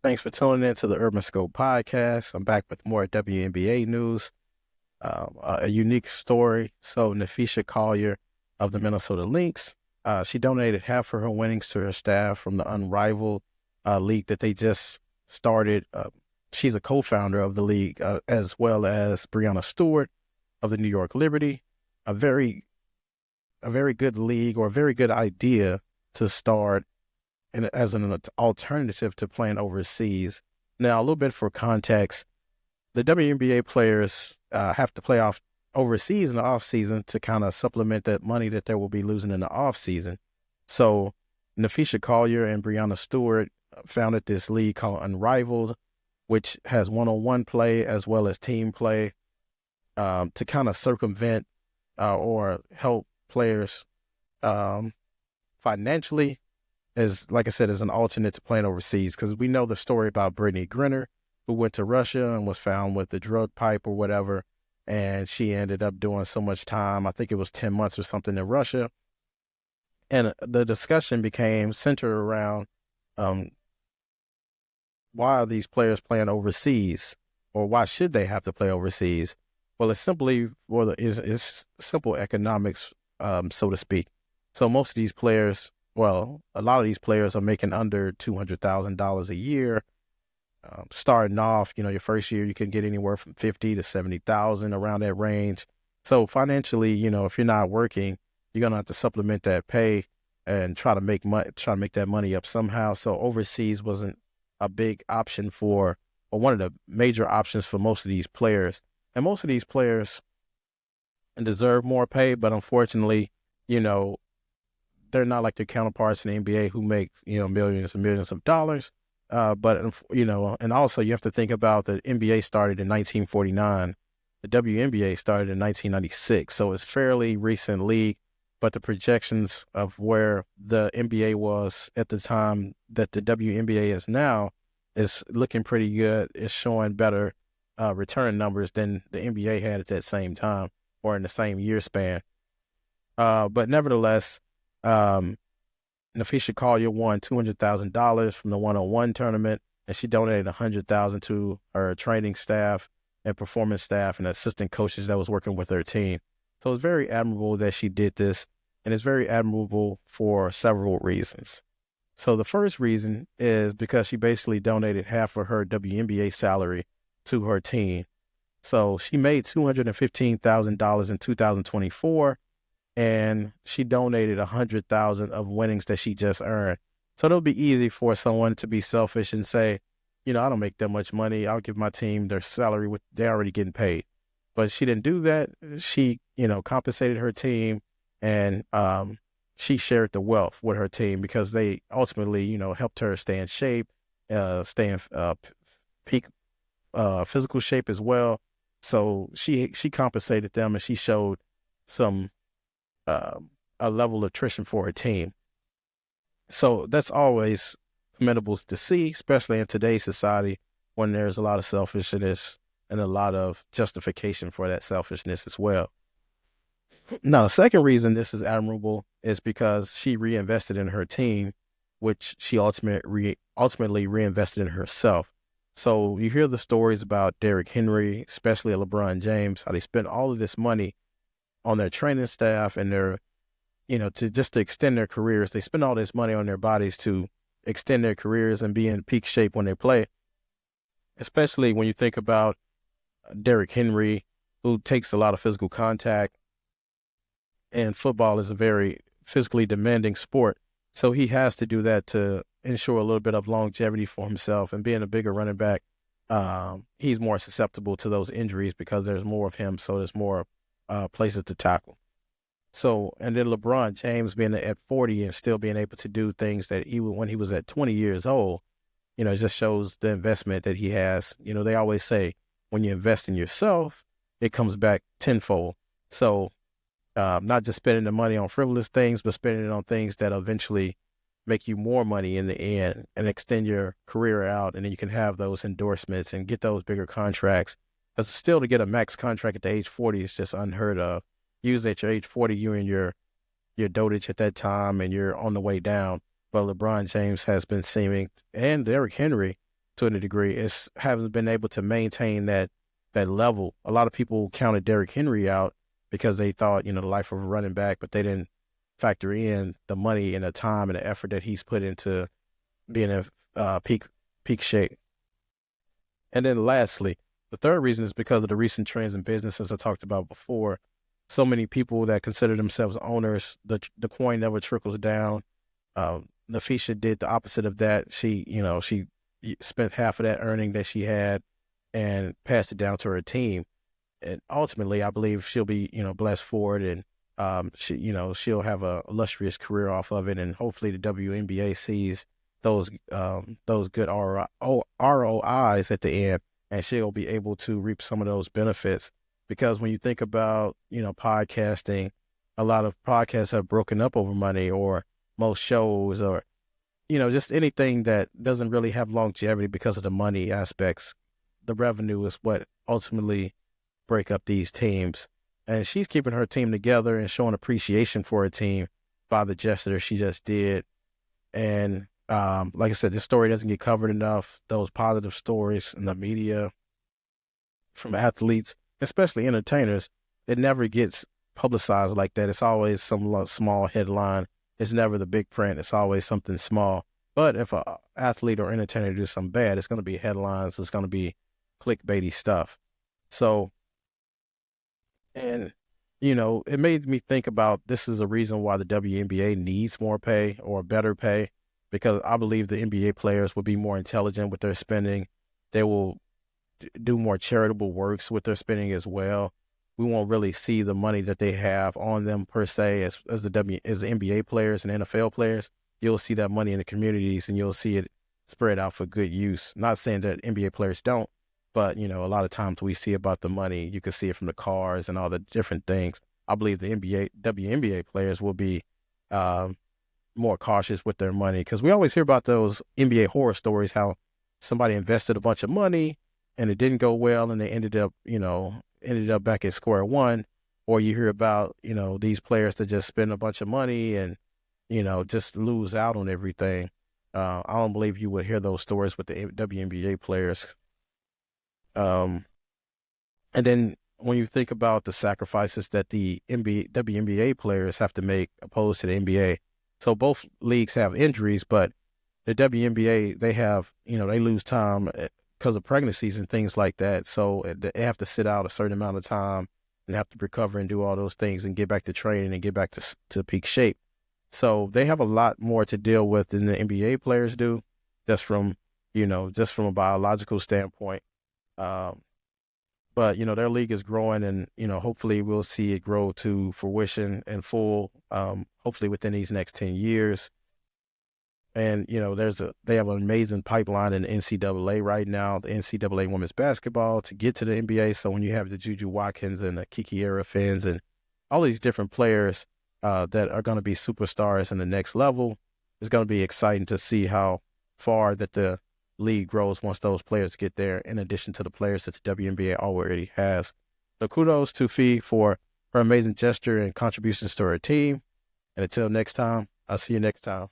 Thanks for tuning in to the Urban Scope podcast. I'm back with more WNBA news, a unique story. So, Nafisha Collier of the Minnesota Lynx, she donated half of her winnings to her staff from the Unrivaled league that they just started. She's a co-founder of the league, as well as Breanna Stewart of the New York Liberty. A very, a very good league, or a very good idea to start as an alternative to playing overseas. Now, a little bit for context, the WNBA players have to play off overseas in the off season to kind of supplement that money that they will be losing in the off season. So, Nafisha Collier and Breanna Stewart founded this league called Unrivaled, which has one-on-one play as well as team play, to kind of circumvent or help players um, financially, as like I said, as an alternate to playing overseas. Because we know the story about Brittany Griner, who went to Russia and was found with the drug pipe or whatever, and she ended up doing so much time. I think it was 10 months or something in Russia. And the discussion became centered around, um, why are these players playing overseas, or why should they have to play overseas? Well, it's simply it's simple economics, so to speak. So most of these players, well, a lot of these players are making under $200,000 a year. Starting off, your first year you can get anywhere from 50 to 70,000, around that range. So financially, if you're not working, you're gonna have to supplement that pay and try to make that money up somehow. So overseas wasn't a big option or one of the major options for most of these players. And most of these players deserve more pay, but unfortunately, you know, they're not like their counterparts in the NBA who make, millions and millions of dollars. And also you have to think about the NBA started in 1949. The WNBA started in 1996. So it's fairly recent league, but the projections of where the NBA was at the time that the WNBA is now is looking pretty good. It's showing better return numbers than the NBA had at that same time or in the same year span. But nevertheless, um, Nafisha Collier won $200,000 from the one-on-one tournament, and she donated $100,000 to her training staff and performance staff and assistant coaches that was working with her team. So it's very admirable that she did this, and it's very admirable for several reasons. So the first reason is because she basically donated half of her WNBA salary to her team. So she made $215,000 in 2024, and she donated 100,000 of winnings that she just earned. So it'll be easy for someone to be selfish and say, I don't make that much money. I'll give my team their salary, with they're already getting paid. But she didn't do that. She, compensated her team, and she shared the wealth with her team because they ultimately, helped her stay in shape, stay in peak physical shape as well. So she compensated them, and she showed some uh, a level of attrition for her team. So that's always commendable to see, especially in today's society when there's a lot of selfishness and a lot of justification for that selfishness as well. Now, the second reason this is admirable is because she reinvested in her team, which she ultimately reinvested in herself. So you hear the stories about Derrick Henry, especially LeBron James, how they spent all of this money on their training staff and their, to extend their careers. They spend all this money on their bodies to extend their careers and be in peak shape when they play, especially when you think about Derrick Henry, who takes a lot of physical contact, and football is a very physically demanding sport. So he has to do that to ensure a little bit of longevity for himself. And being a bigger running back, he's more susceptible to those injuries because there's more of him. So there's more places to tackle. So, and then LeBron James being at 40 and still being able to do things that when he was at 20 years old, it just shows the investment that he has. They always say when you invest in yourself, it comes back tenfold. So, not just spending the money on frivolous things, but spending it on things that eventually make you more money in the end and extend your career out. And then you can have those endorsements and get those bigger contracts. Because still, to get a max contract at the age 40 is just unheard of. Usually at your age 40, you're in your dotage at that time and you're on the way down. But LeBron James has been seeming, and Derrick Henry, to a degree. It's haven't been able to maintain that level. A lot of people counted Derrick Henry out because they thought, the life of a running back, but they didn't factor in the money and the time and the effort that he's put into being in peak shape. And then lastly, the third reason is because of the recent trends in business, as I talked about before. So many people that consider themselves owners, the coin never trickles down. Nafisha did the opposite of that. She spent half of that earning that she had and passed it down to her team. And ultimately, I believe she'll be, blessed for it, and she'll have a illustrious career off of it. And hopefully, the WNBA sees those good ROIs at the end, and she'll be able to reap some of those benefits. Because when you think about, podcasting, a lot of podcasts have broken up over money, or most shows, or just anything that doesn't really have longevity because of the money aspects. The revenue is what ultimately break up these teams. And she's keeping her team together and showing appreciation for her team by the gesture she just did. And like I said, this story doesn't get covered enough. Those positive stories in the media from athletes, especially entertainers, it never gets publicized like that. It's always some small headline. It's never the big print. It's always something small. But if an athlete or entertainer does something bad, it's going to be headlines. It's going to be clickbaity stuff. So, and, it made me think about, this is a reason why the WNBA needs more pay or better pay, because I believe the NBA players will be more intelligent with their spending. They will do more charitable works with their spending as well. We won't really see the money that they have on them per se as the NBA players and NFL players. You'll see that money in the communities, and you'll see it spread out for good use. Not saying that NBA players don't, but a lot of times we see about the money. You can see it from the cars and all the different things. I believe the WNBA players will be more cautious with their money, because we always hear about those NBA horror stories, how somebody invested a bunch of money and it didn't go well, and they ended up back at square one. Or you hear about, these players that just spend a bunch of money and, just lose out on everything. I don't believe you would hear those stories with the WNBA players. And then when you think about the sacrifices that the WNBA players have to make opposed to the NBA, so both leagues have injuries, but the WNBA, they have, they lose time because of pregnancies and things like that. So they have to sit out a certain amount of time and have to recover and do all those things and get back to training and get back to peak shape. So they have a lot more to deal with than the NBA players do, just from a biological standpoint. But their league is growing, and hopefully we'll see it grow to fruition and full, hopefully within these next 10 years. And they have an amazing pipeline in the NCAA right now, the NCAA women's basketball, to get to the NBA. So when you have the Juju Watkins and the Kiki Arafins and all these different players that are going to be superstars in the next level, it's going to be exciting to see how far that the league grows once those players get there, in addition to the players that the WNBA already has. So kudos to Fee for her amazing gesture and contributions to her team. And until next time, I'll see you next time.